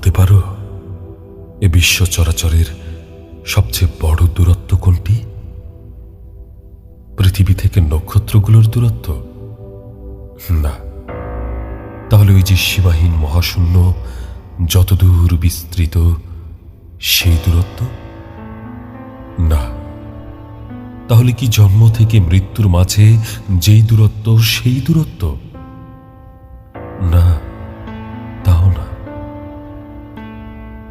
বলতে পারো এ বিশ্ব চরাচরের সবচেয়ে বড় দূরত্ব কোনটি? পৃথিবী থেকে নক্ষত্রগুলোর দূরত্ব? না, তাহলে ওই যে সীমাহীন মহাশূন্য যতদূর বিস্তৃত সেই দূরত্ব? না, তাহলে কি জন্ম থেকে মৃত্যুর মাঝে যেই দূরত্ব সেই দূরত্ব? না, তাও না।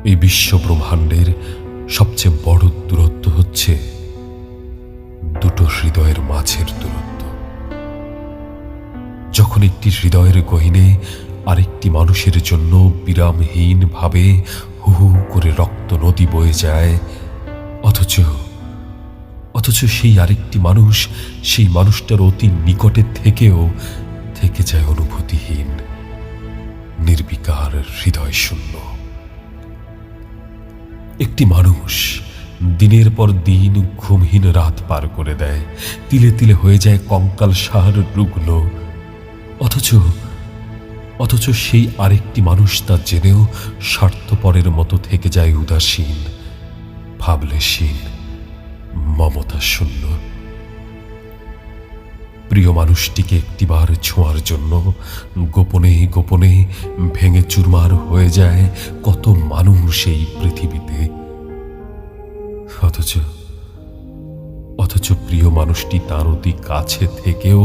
এই বিশ্ব ব্রহ্মাণ্ডের সবচেয়ে বড় দূরত্ব হচ্ছে দুটো হৃদয়ের মাঝের দূরত্ব। যখন একটি হৃদয়ের গহীনে আরেকটি মানুষের জন্য বিরামহীন ভাবে হু হু করে রক্ত নদী বয়ে যায়, অথচ সেই আরেকটি মানুষ সেই মানুষটার অতি নিকটে থেকেও থেকে যায় অনুভূতিহীন, নির্বিকার, হৃদয় শূন্য। একটি মানুষ দিনের পর দিন ঘুমহীন রাত পার করে দেয়, তিলে তিলে হয়ে যায় কঙ্কাল সার রুগ্ন, অথচ সেই আরেকটি মানুষ তা জেনেও স্বার্থপরের মতো থেকে যায় উদাসীন, ভাবলেশীন, মমতা শূন্য। প্রিয় মানুষটিকে একটিবার ছোঁয়ার জন্য গোপনে গোপনে ভেঙে চুরমার হয়ে যায় কত মানুষ এই পৃথিবীতে। অথচ প্রিয় মানুষটি তার অতি কাছে থেকেও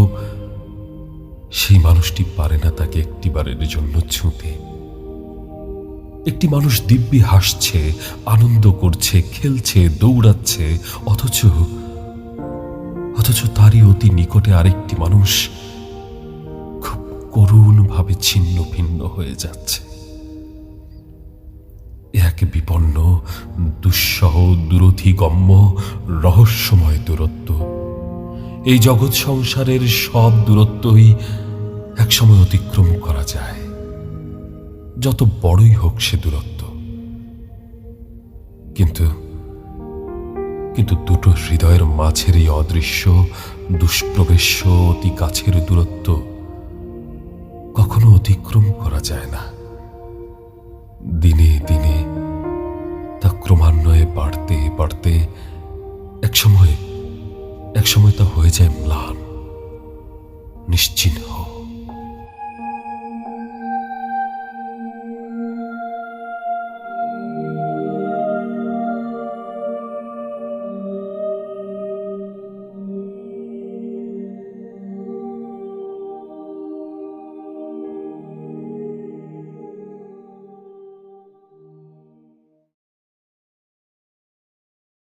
সেই মানুষটি পারে না তাকে একটিবারের জন্য ছুঁতে। একটি মানুষ দিব্যি হাসছে, আনন্দ করছে, খেলছে, দৌড়াচ্ছে, অথচ তারই অতি নিকটে আরেকটি মানুষ খুব করুণ ভাবে ছিন্ন ভিন্ন হয়ে যাচ্ছে। এক বিপন্ন, দুঃসহ, দূরধিগম্য, রহস্যময় দূরত্ব। এই জগৎ সংসারের সব দূরত্বই একসময় অতিক্রম করা যায়, যত বড়ই হোক সে দূরত্ব। কিন্তু দুটো হৃদয়ের মাঝের এই অদৃশ্য, দুষ্প্রবেশ্য, অতি কাছের দূরত্ব কখনো অতিক্রম করা যায় না। দিনে দিনে তা ক্রমান্বয়ে বাড়তে বাড়তে একসময় তা হয়ে যায় ম্লান, নিশ্চিহ্ন।